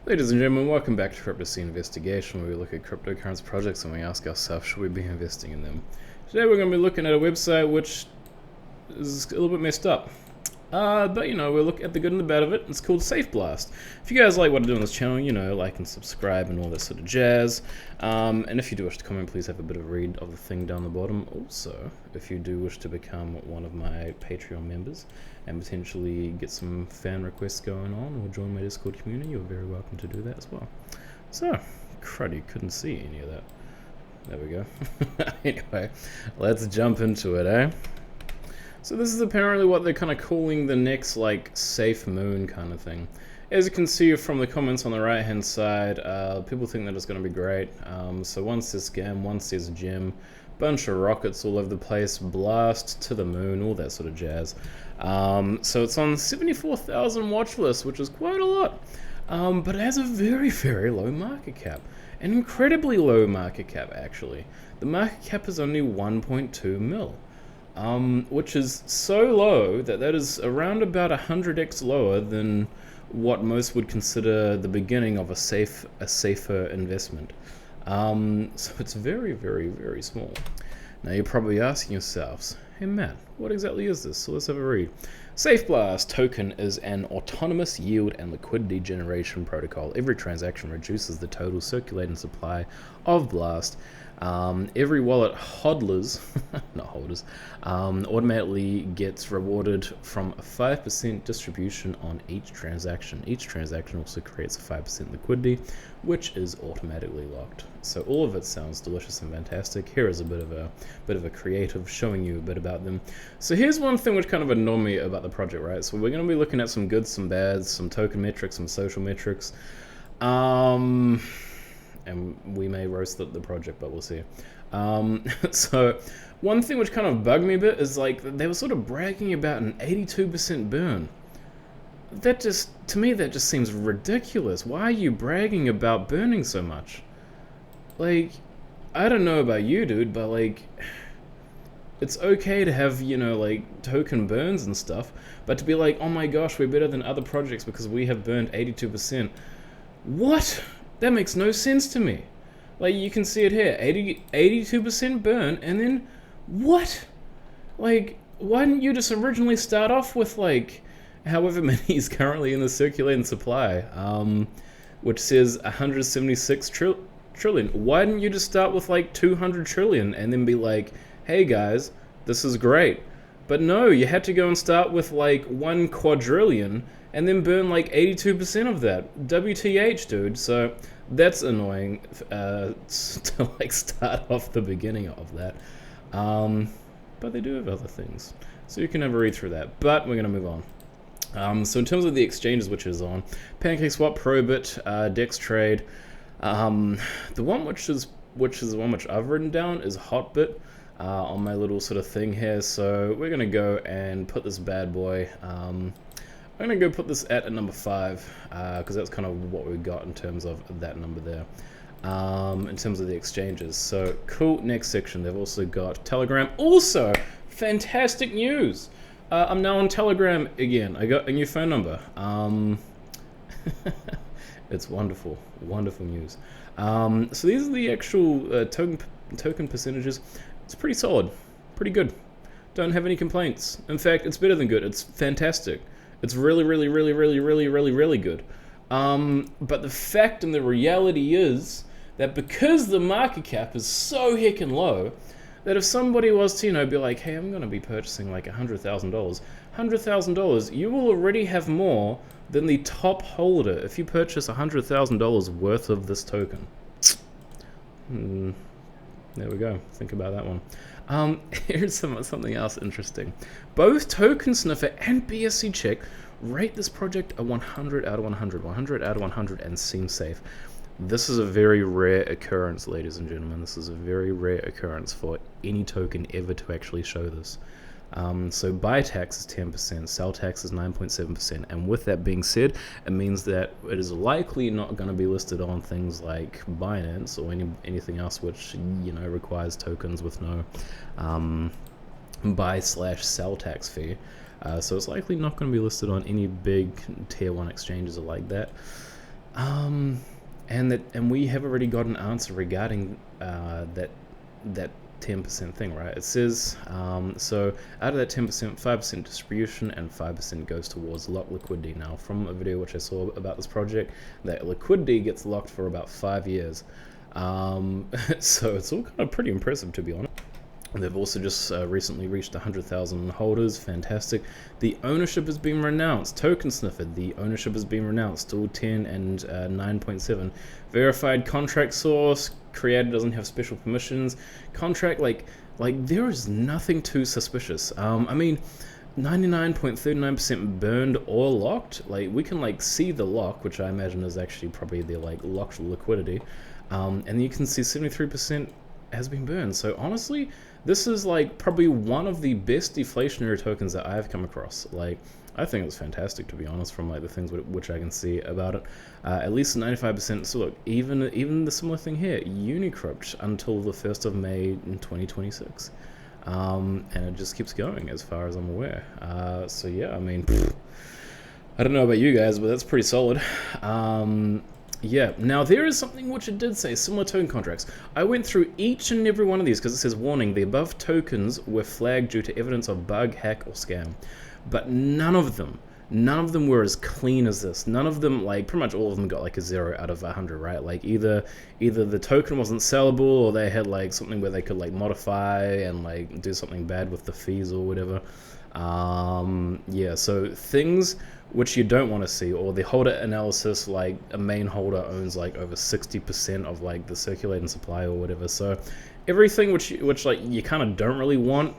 Ladies and gentlemen, welcome back to Cryptocurrency Investigation, where we look at cryptocurrency projects and we ask ourselves, should we be investing in them? Today we're going to be looking at a website which is a little bit messed up. But you know, we'll look at the good and the bad of it. It's called Safeblast. If you guys like what I do on this channel, you know, like and subscribe and all that sort of jazz. And if you do wish to comment, please have a bit of a read of the thing down the bottom. Also, if you do wish to become one of my Patreon members and potentially get some fan requests going on or join my Discord community, you're very welcome to do that as well. So, cruddy, couldn't see any of that. There we go. Anyway, let's jump into it, eh? So this is apparently what they're kind of calling the next, like, safe moon kind of thing. As you can see from the comments on the right hand side, people think that it's going to be great. So once there's scam, once there's gem, bunch of rockets all over the place, blast to the moon, all that sort of jazz. So it's on 74,000 watch list, which is quite a lot. But it has a very, very low market cap. An incredibly low market cap, actually. The market cap is only 1.2 mil. Which is so low that is around about 100x lower than what most would consider the beginning of a safer investment. So it's very, very, very small. Now you're probably asking yourselves, hey Matt, what exactly is this? So let's have a read. Safeblast token is an autonomous yield and liquidity generation protocol. Every transaction reduces the total circulating supply of Blast. Every wallet hodlers, not holders, automatically gets rewarded from a 5% distribution on each transaction. Each transaction also creates a 5% liquidity, which is automatically locked. So all of it sounds delicious and fantastic. Here is a bit of a creative showing you a bit about them. So here's one thing which kind of annoyed me about the project, right? So we're going to be looking at some goods, some bads, some token metrics, some social metrics. And we may roast the project, but we'll see. So one thing which kind of bugged me a bit is like they were sort of bragging about an 82% burn. That just, to me, that just seems ridiculous. Why are you bragging about burning so much? Like, I don't know about you, dude, but like, it's okay to have, you know, like token burns and stuff, but to be like, oh my gosh, we're better than other projects because we have burned 82%. What? That makes no sense to me. Like, you can see it here, 82% burn, and then, what? Like, why didn't you just originally start off with, like, however many is currently in the circulating supply, which says 176 trillion. Why didn't you just start with, like, 200 trillion and then be like, hey guys, this is great. But no, you had to go and start with, like, 1 quadrillion, and then burn like 82% of that. WTH, dude. So that's annoying to like start off the beginning of that. But they do have other things, so you can have a read through that. But we're gonna move on. So in terms of the exchanges which is on, PancakeSwap, Probit, DexTrade. The one which is the one which I've written down is Hotbit on my little sort of thing here. So we're gonna go and put this bad boy. I'm going to go put this at a number 5, because that's kind of what we got in terms of that number there, in terms of the exchanges. So, cool, next section, they've also got Telegram. Also, fantastic news! I'm now on Telegram again. I got a new phone number. It's wonderful, wonderful news. So these are the actual token percentages. It's pretty solid, pretty good. Don't have any complaints. In fact, it's better than good. It's fantastic. It's really, really, really, really, really, really, really good. But the fact and the reality is that because the market cap is so heckin' low, that if somebody was to, you know, be like, hey, I'm going to be purchasing like $100,000, you will already have more than the top holder if you purchase $100,000 worth of this token. There we go. Think about that one. Here's something else interesting. Both Token Sniffer and BSC Check rate this project a 100 out of 100, 100 out of 100, and seem safe. This is a very rare occurrence, ladies and gentlemen. This is a very rare occurrence for any token ever to actually show this. So buy tax is 10%, sell tax is 9.7%, and with that being said, it means that it is likely not going to be listed on things like Binance or anything else which, you know, requires tokens with no buy/sell tax fee. So it's likely not going to be listed on any big tier 1 exchanges or like that. And we have already got an answer regarding that 10% thing, right? It says, so out of that 10%, 5% distribution and 5% goes towards locked liquidity. Now, from a video which I saw about this project, that liquidity gets locked for about 5 years. So it's all kind of pretty impressive, to be honest. They've also just recently reached 100,000 holders. Fantastic. The ownership has been renounced. Token Sniffer, the ownership has been renounced. Still 10 and 9.7. Verified contract source. Creator doesn't have special permissions. Contract, like there is nothing too suspicious. I mean, 99.39% burned or locked. Like, we can like see the lock, which I imagine is actually probably the like locked liquidity. And you can see 73% has been burned. So honestly, this is like probably one of the best deflationary tokens that I've come across. Like, I think it's fantastic, to be honest, from like the things which I can see about it. At least 95%. So look, even the similar thing here, Unicrypt until the 1st of May in 2026. And it just keeps going as far as I'm aware. So yeah, I mean, I don't know about you guys, but that's pretty solid. Yeah, now there is something which it did say, similar token contracts. I went through each and every one of these because it says, warning, the above tokens were flagged due to evidence of bug, hack, or scam. But none of them were as clean as this. None of them, like, pretty much all of them got like a 0 out of 100, right? Like, either the token wasn't sellable, or they had like something where they could like modify and like do something bad with the fees or whatever. Yeah, so things which you don't want to see, or the holder analysis, like a main holder owns like over 60% of like the circulating supply or whatever. So everything which like you kind of don't really want,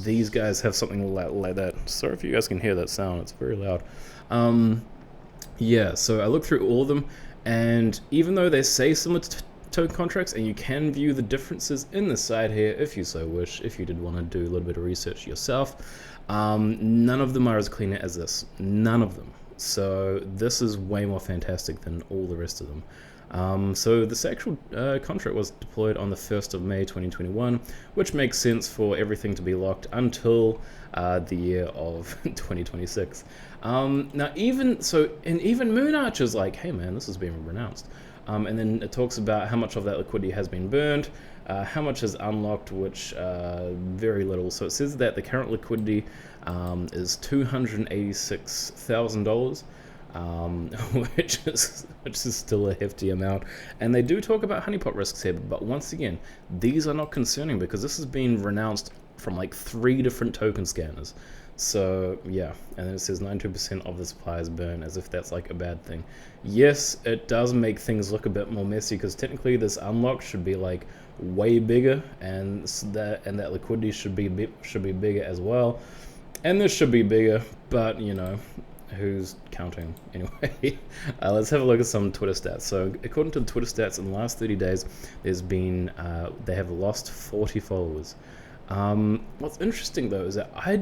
these guys have something like that. Sorry if you guys can hear that sound, it's very loud. Yeah, so I looked through all of them, and even though they say similar to token contracts, and you can view the differences in the side here if you so wish, if you did want to do a little bit of research yourself, none of them are as clean as this. None of them. So this is way more fantastic than all the rest of them. So this actual contract was deployed on the 1st of May 2021, which makes sense for everything to be locked until the year of 2026. Now even Moon Archer's like, hey man, this has been renounced. And then it talks about how much of that liquidity has been burned, how much is unlocked, which very little. So it says that the current liquidity is $286,000, which is still a hefty amount. And they do talk about honeypot risks here, but once again, these are not concerning because this has been renounced from like 3 different token scanners. So yeah, and then it says 92% of the supply is burned, as if that's like a bad thing. Yes, it does make things look a bit more messy because technically this unlock should be like way bigger, and that liquidity should be bigger as well, and this should be bigger, but you know, who's counting anyway? Let's have a look at some Twitter stats. So according to the Twitter stats, in the last 30 days, there's been they have lost 40 followers. What's interesting though is that I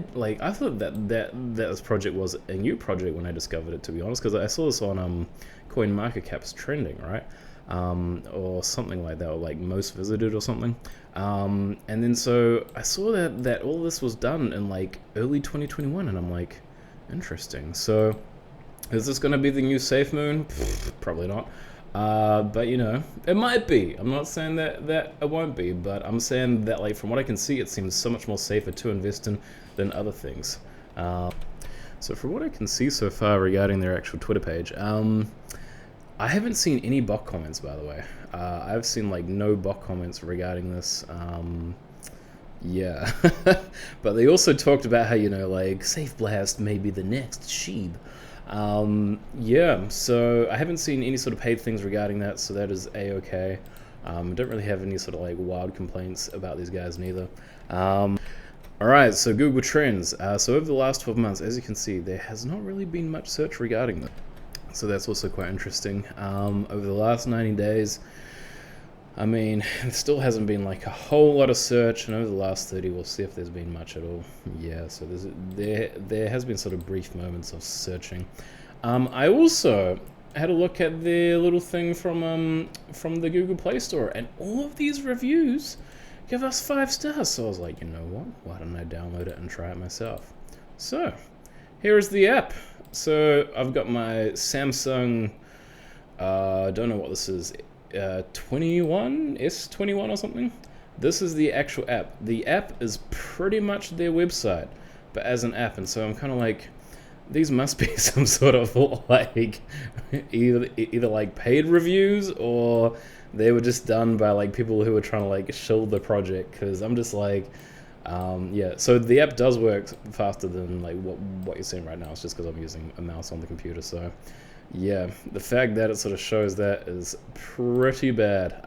thought that this project was a new project when I discovered it, to be honest, because I saw this on CoinMarketCap's trending, right, or something like that, or like most visited or something. And then so I saw that all this was done in like early 2021, and I'm like, interesting. So is this going to be the new Safe Moon? Probably not. But you know, it might be. I'm not saying that it won't be, but I'm saying that like from what I can see, it seems so much more safer to invest in than other things. So from what I can see so far regarding their actual Twitter page, I haven't seen any bot comments, by the way. I've seen like no bot comments regarding this. Yeah, but they also talked about how, you know, like Safeblast may be the next Sheeb. Yeah, so I haven't seen any sort of paid things regarding that, so that is a-okay. I don't really have any sort of like wild complaints about these guys neither. Alright, so Google Trends. So over the last 12 months, as you can see, there has not really been much search regarding them. So that's also quite interesting. Over the last 90 days, I mean, it still hasn't been like a whole lot of search, and over the last 30, we'll see if there's been much at all. Yeah, so there has been sort of brief moments of searching. I also had a look at their little thing from the Google Play Store, and all of these reviews give us 5 stars. So I was like, you know what? Why don't I download it and try it myself? So here is the app. So I've got my Samsung I don't know what this is, 21, S21 or something. This is the actual app. The app is pretty much their website, but as an app, and so I'm kind of like, these must be some sort of like either like paid reviews, or they were just done by like people who were trying to like shield the project, because I'm just like, yeah, so the app does work faster than like what you're seeing right now. It's just because I'm using a mouse on the computer. So yeah, the fact that it sort of shows that is pretty bad.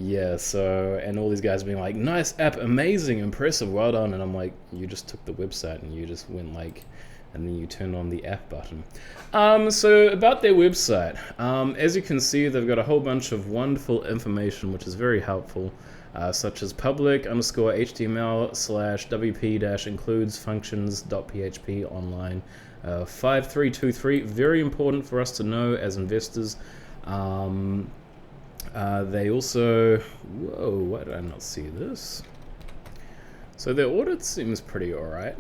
Yeah, so, and all these guys being like, nice app, amazing, impressive, well done, and I'm like, you just took the website and you just went like, and then you turn on the app button. So about their website, as you can see, they've got a whole bunch of wonderful information, which is very helpful, such as public_html/wp-includes functions.php online 5323, very important for us to know as investors. They also, whoa, why did I not see this? So their audit seems pretty alright.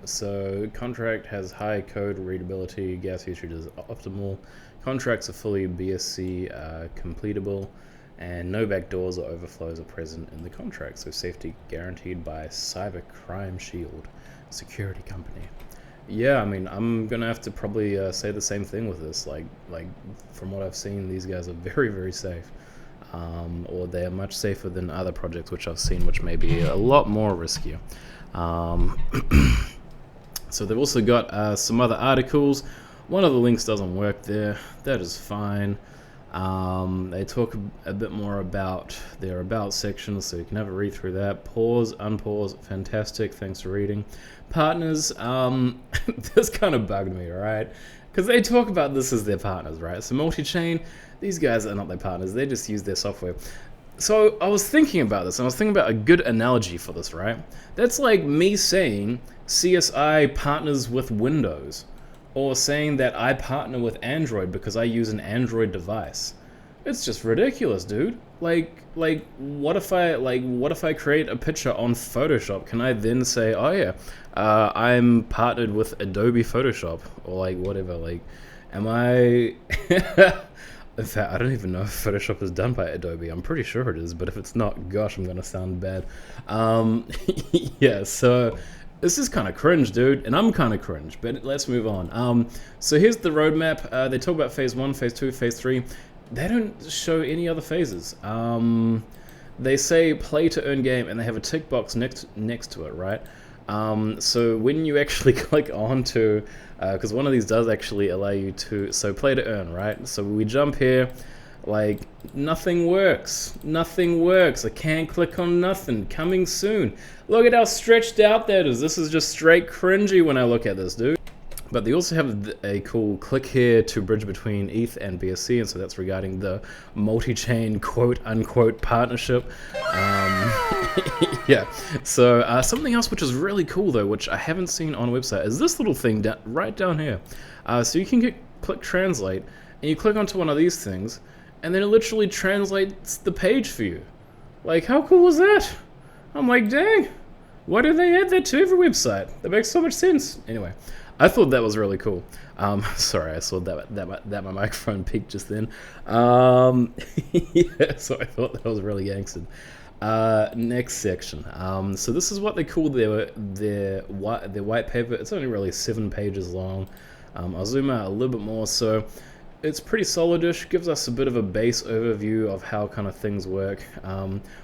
So contract has high code readability, gas usage is optimal, contracts are fully BSC completable, and no backdoors or overflows are present in the contract. So safety guaranteed by Cybercrime Shield, security company. Yeah, I mean, I'm gonna have to probably say the same thing with this. Like from what I've seen, these guys are very, very safe, or they are much safer than other projects which I've seen, which may be a lot more riskier. So they've also got some other articles. One of the links doesn't work there. That is fine. They talk a bit more about their about section, so you can have a read through that. Pause, unpause, fantastic. Thanks for reading. Partners, this kind of bugged me, right? Because they talk about this as their partners, right? So multi-chain, these guys are not their partners. They just use their software. So I was thinking about this, and I was thinking about a good analogy for this, right? That's like me saying CSI partners with Windows, or saying that I partner with Android because I use an Android device. It's just ridiculous, dude. Like what if I create a picture on Photoshop? Can I then say, oh yeah, I'm partnered with Adobe Photoshop, or like whatever? Like, am I? In fact, I don't even know if Photoshop is done by Adobe. I'm pretty sure it is, but if it's not, gosh, I'm gonna sound bad. Yeah, so this is kind of cringe, dude, and I'm kind of cringe, but let's move on. So here's the roadmap. They talk about phase 1, phase 2, phase 3. They don't show any other phases. They say play to earn game, and they have a tick box next to it, right? So when you actually click onto, because one of these does actually allow you to, so play to earn, right? So we jump here, like nothing works. I can't click on nothing. Coming soon. Look at how stretched out that is. This is just straight cringy when I look at this, dude. But they also have a cool click here to bridge between ETH and BSC, and so that's regarding the multi-chain quote-unquote partnership. Yeah, so something else which is really cool though, which I haven't seen on a website, is this little thing right down here. So you can click translate, and you click onto one of these things, and then it literally translates the page for you. Like, how cool is that? I'm like, dang, why did they add that to every website? That makes so much sense. Anyway, I thought that was really cool. Sorry, I saw that my microphone peaked just then. Yeah, so I thought that was really gangster. Next section. So this is what they call their white paper. It's only really 7 pages long. I'll zoom out a little bit more. So it's pretty solidish, gives us a bit of a base overview of how kind of things work.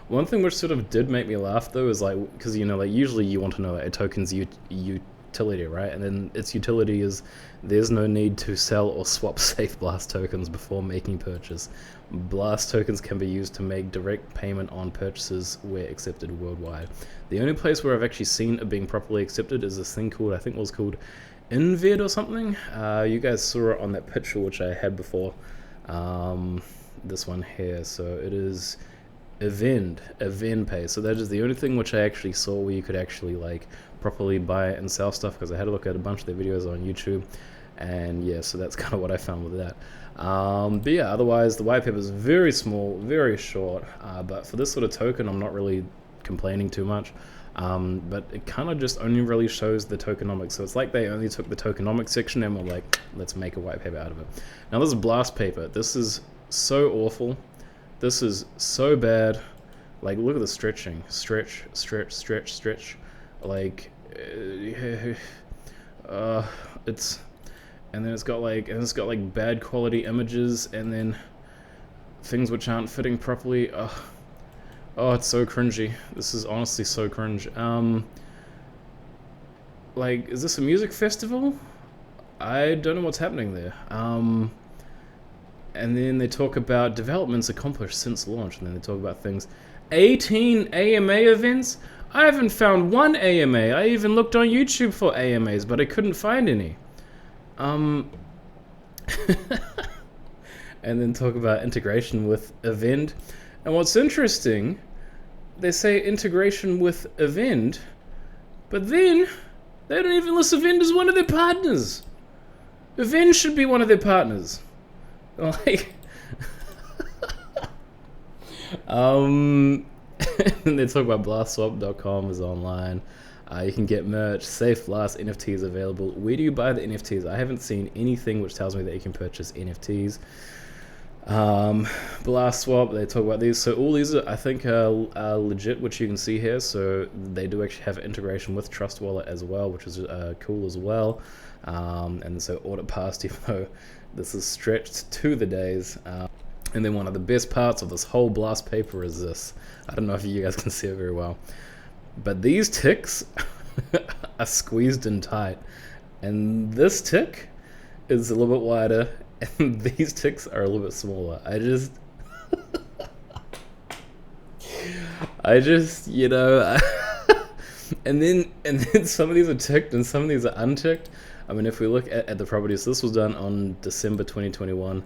One thing which sort of did make me laugh though is like, because like usually you want to know like a token's utility, right? And then its utility is there's no need to sell or swap Safeblast tokens before making purchase. Blast tokens can be used to make direct payment on purchases where accepted worldwide. The only place where I've actually seen it being properly accepted is this thing called, I think it was called Invid or something. You guys saw it on that picture which I had before. This one here. So it is Eventpay. So that is the only thing which I actually saw where you could actually like properly buy and sell stuff, because I had a look at a bunch of their videos on YouTube, and yeah, so that's kind of what I found with that. But yeah, otherwise the white paper is very small, very short, but for this sort of token I'm not really complaining too much. but it kind of just only really shows the tokenomics. So it's like they only took the tokenomics section and were like, let's make a white paper out of it. Now this is blast paper. This is so awful. This is so bad. Like, look at the stretching. Stretch, stretch, stretch, stretch. Like, it's, and then it's got like bad quality images, and then things which aren't fitting properly. Oh, it's so cringy. This is honestly so cringe. Like, is this a music festival? I don't know what's happening there. And then they talk about developments accomplished since launch, and then they talk about things. 18 AMA events? I haven't found one AMA. I even looked on YouTube for AMAs, but I couldn't find any. And then talk about integration with Event. And what's interesting, they say integration with Event, but then they don't even list Event as one of their partners. Event should be one of their partners. Like, and they talk about blastswap.com is online. You can get merch. Safeblast NFTs available. Where do you buy the NFTs? I haven't seen anything which tells me that you can purchase NFTs. Blast Swap, they talk about these. So all these are, I think, are legit, which you can see here. So they do actually have integration with Trust Wallet as well, which is cool as well. And so audit passed, even though this is stretched to the days. And then one of the best parts of this whole blast paper is this. I don't know if you guys can see it very well, but these ticks are squeezed in tight. And this tick is a little bit wider, and these ticks are a little bit smaller. I just, you know, and then some of these are ticked and some of these are unticked. I mean, if we look at the properties, this was done on December 2021.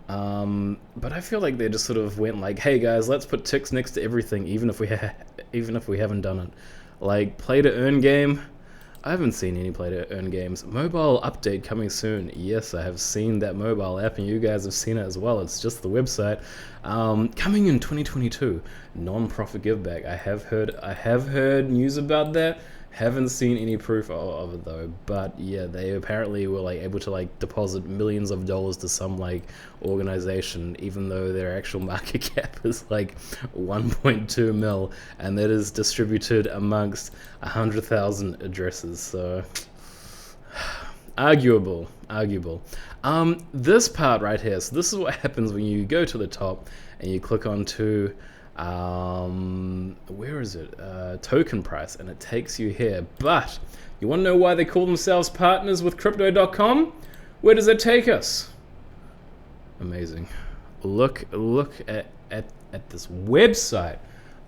But I feel like they just sort of went like, hey guys, let's put ticks next to everything, even if we haven't done it. Like, play to earn game. I haven't seen any play to earn games. Mobile update coming soon. Yes, I have seen that mobile app, and you guys have seen it as well. It's just the website. Coming in 2022. Non-profit give back. I have heard news about that. Haven't seen any proof of it though, but yeah, they apparently were like able to like deposit millions of dollars to some like organization, even though their actual market cap is like 1.2 mil, and that is distributed amongst 100,000 addresses. So arguable. This part right here. So this is what happens when you go to the top and you click onto where is it? Token price, and it takes you here. But you want to know why they call themselves partners with crypto.com? Where does that take us? Amazing. Look at this website.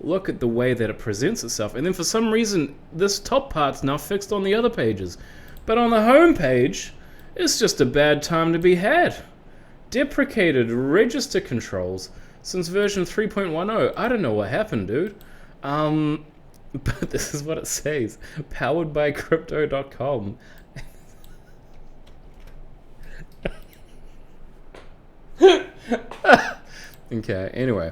Look at the way that it presents itself. And then for some reason, this top part's now fixed on the other pages. But on the home page, it's just a bad time to be had. Deprecated register controls since version 3.10. I don't know what happened, dude. But this is what it says. Powered by crypto.com. Okay, anyway.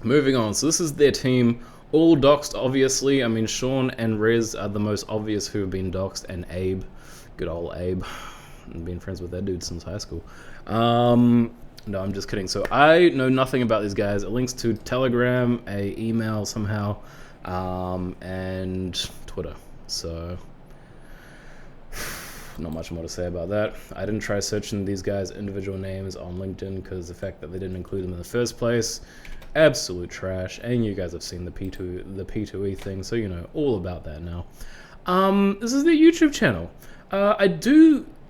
Moving on. So this is their team. All doxed, obviously. I mean, Sean and Rez are the most obvious who have been doxed, and Abe. Good old Abe. I've been friends with that dude since high school. No, I'm just kidding. So I know nothing about these guys. It links to Telegram, a email somehow, and Twitter. So not much more to say about that. I didn't try searching these guys' individual names on LinkedIn because the fact that they didn't include them in the first place, absolute trash. And you guys have seen the P2E thing, so you know all about that now. This is their YouTube channel.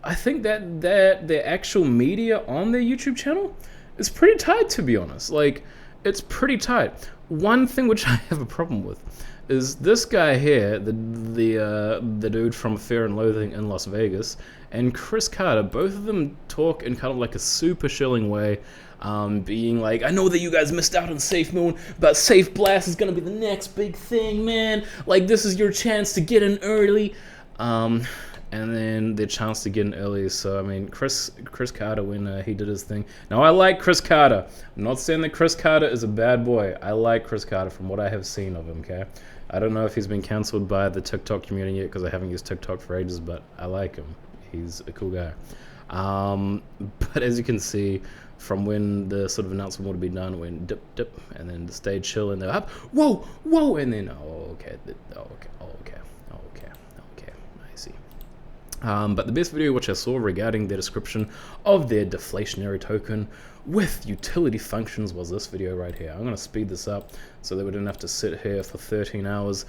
I think that their actual media on their YouTube channel is pretty tight, to be honest. Like, it's pretty tight. One thing which I have a problem with is this guy here, the dude from Fear and Loathing in Las Vegas, and Chris Carter. Both of them talk in kind of like a super shilling way, being like, I know that you guys missed out on Safe Moon, but Safeblast is gonna be the next big thing, man. Like, this is your chance to get in early. and then their chance to get in early. So I mean, Chris Carter, when he did his thing. Now I like Chris Carter. I'm not saying that Chris Carter is a bad boy. I like Chris Carter from what I have seen of him. Okay, I don't know if he's been cancelled by the TikTok community yet because I haven't used TikTok for ages, but I like him. He's a cool guy. But as you can see, from when the sort of announcement would be done, it went dip, dip, and then the stage chill, and they're up, whoa, whoa, and then, okay, I see. But the best video which I saw regarding their description of their deflationary token with utility functions was this video right here. I'm going to speed this up so that we don't have to sit here for 13 hours.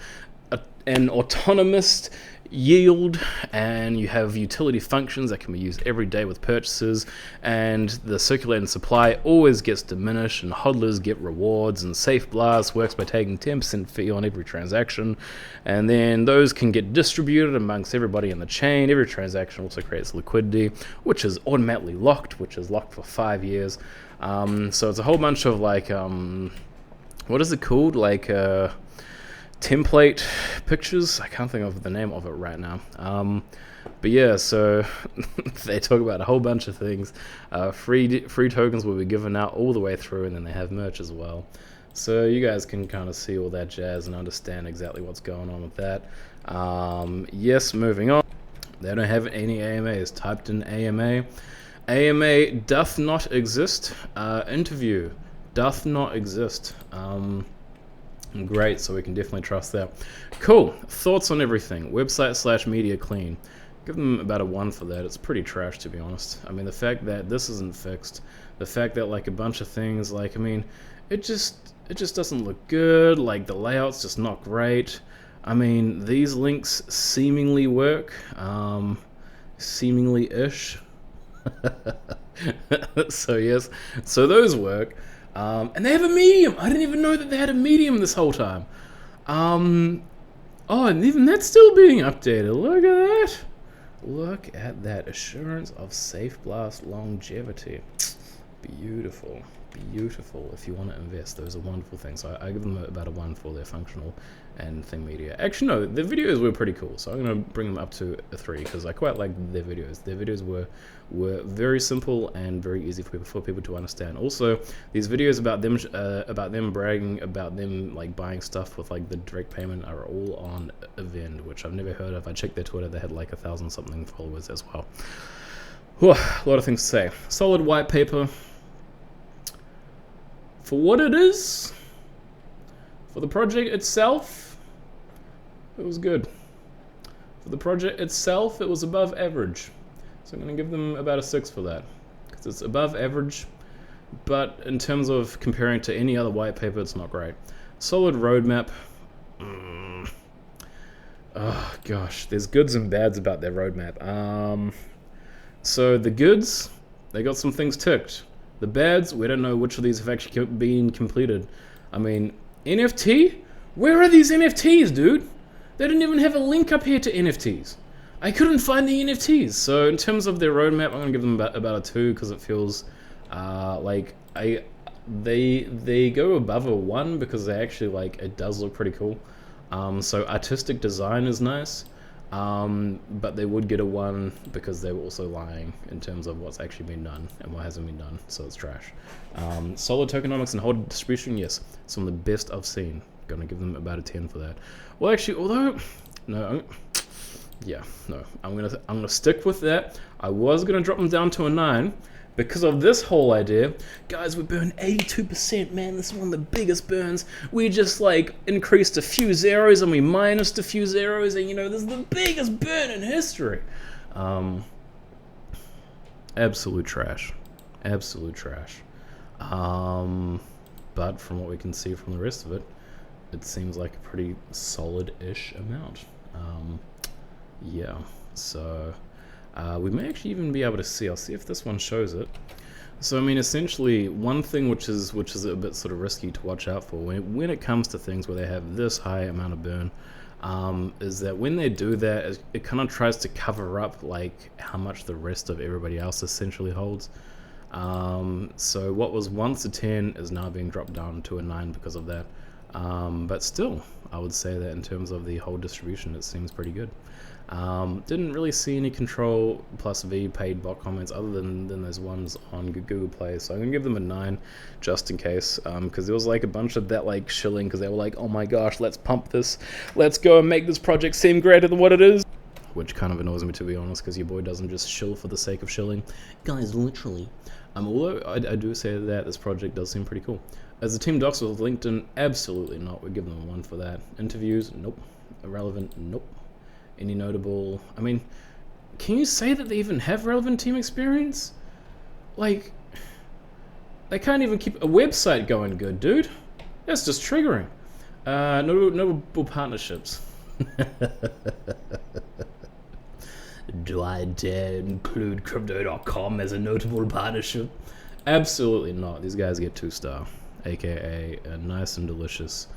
An autonomous yield, and you have utility functions that can be used every day with purchases, and the circulating supply always gets diminished, and hodlers get rewards, and Safeblast works by taking 10% fee on every transaction, and then those can get distributed amongst everybody in the chain. Every transaction also creates liquidity, which is automatically locked, which is locked for 5 years. So it's a whole bunch of like, what is it called? Like, template pictures. I can't think of the name of it right now. But yeah, so they talk about a whole bunch of things. Free tokens will be given out all the way through, and then they have merch as well. So you guys can kind of see all that jazz and understand exactly what's going on with that. Yes, moving on. They don't have any AMAs. Typed in AMA. AMA doth not exist. Interview doth not exist. Great, so we can definitely trust that. Cool. Thoughts on everything. Website / media clean. Give them about a 1 for that. It's pretty trash, to be honest. I mean, the fact that this isn't fixed, the fact that like a bunch of things, like, I mean, it just doesn't look good. Like the layout's just not great. I mean, these links seemingly work, seemingly-ish. So yes, so those work. And they have a medium. I didn't even know that they had a medium this whole time. Oh, and even that's still being updated. Look at that. Look at that. Assurance of Safeblast longevity. Beautiful. Beautiful. If you want to invest, those are wonderful things. So I give them about a 1 for their functional and thing media. Actually, no, the videos were pretty cool. So I'm going to bring them up to a 3 because I quite like their videos. Their videos were very simple and very easy for people to understand. Also, these videos about them bragging about them like buying stuff with like the direct payment are all on Event, which I've never heard of. I checked their Twitter; they had like 1,000 something followers as well. Whew, a lot of things to say. Solid white paper. For what it is, for the project itself, it was good. For the project itself, it was above average. So I'm going to give them about a 6 for that. Because it's above average, but in terms of comparing to any other white paper, it's not great. Solid roadmap. Oh gosh, there's goods and bads about their roadmap. So the goods, they got some things ticked. The bads, we don't know which of these have actually been completed. I mean, NFT? Where are these NFTs, dude? They didn't even have a link up here to NFTs. I couldn't find the NFTs. So in terms of their roadmap, I'm going to give them about a 2 because it feels like they go above a 1 because they actually, like, it does look pretty cool. So artistic design is nice. But they would get a 1 because they were also lying in terms of what's actually been done and what hasn't been done, so it's trash. Solid tokenomics and hold distribution, yes, some of the best I've seen. Gonna give them about a 10 for that. Well, actually, although no, I'm gonna stick with that. I was gonna drop them down to a 9 because of this whole idea. Guys, we burned 82%, man. This is one of the biggest burns. We just like increased a few zeros and we minused a few zeros, and you know, this is the biggest burn in history. Absolute trash. Absolute trash. But from what we can see from the rest of it, it seems like a pretty solid-ish amount. Yeah, so we may actually even be able to see. I'll see if this one shows it. So I mean, essentially, one thing which is a bit sort of risky to watch out for when it comes to things where they have this high amount of burn, is that when they do that, it kind of tries to cover up like how much the rest of everybody else essentially holds. So what was once a 10 is now being dropped down to a 9 because of that. But still, I would say that in terms of the whole distribution, it seems pretty good. Didn't really see any Control plus V paid bot comments other than those ones on Google Play, so I'm gonna give them a 9 just in case, because there was like a bunch of that like shilling, because they were like, oh my gosh, let's pump this, let's go and make this project seem greater than what it is, which kind of annoys me, to be honest, because your boy doesn't just shill for the sake of shilling, guys, literally. Although I do say that this project does seem pretty cool. As the team docs with LinkedIn, absolutely not. We'd give them a 1 for that. Interviews, nope. Irrelevant, nope. Any notable... I mean, can you say that they even have relevant team experience? Like, they can't even keep a website going good, dude. That's just triggering. Notable partnerships. Do I dare include Crypto.com as a notable partnership? Absolutely not. These guys get 2-star, aka a nice and delicious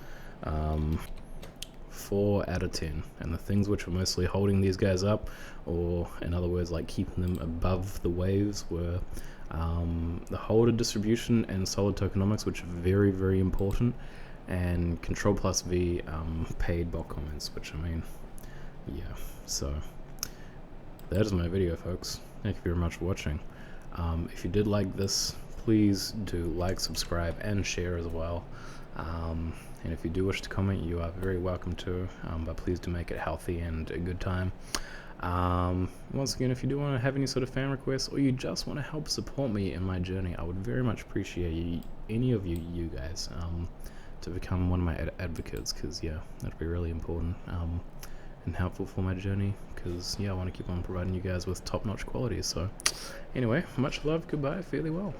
4 out of 10. And the things which were mostly holding these guys up, or in other words, like keeping them above the waves, were the holder distribution and solid tokenomics, which are very, very important, and Control plus V paid bot comments, which, I mean, yeah, so that is my video, folks. Thank you very much for watching. If you did like this, please do like, subscribe, and share as well. And if you do wish to comment, you are very welcome to, but please do make it healthy and a good time. Once again, if you do want to have any sort of fan requests, or you just want to help support me in my journey, I would very much appreciate any of you guys to become one of my advocates, because yeah, that'd be really important and helpful for my journey, because yeah, I want to keep on providing you guys with top-notch quality. So anyway, much love, goodbye, fairly well.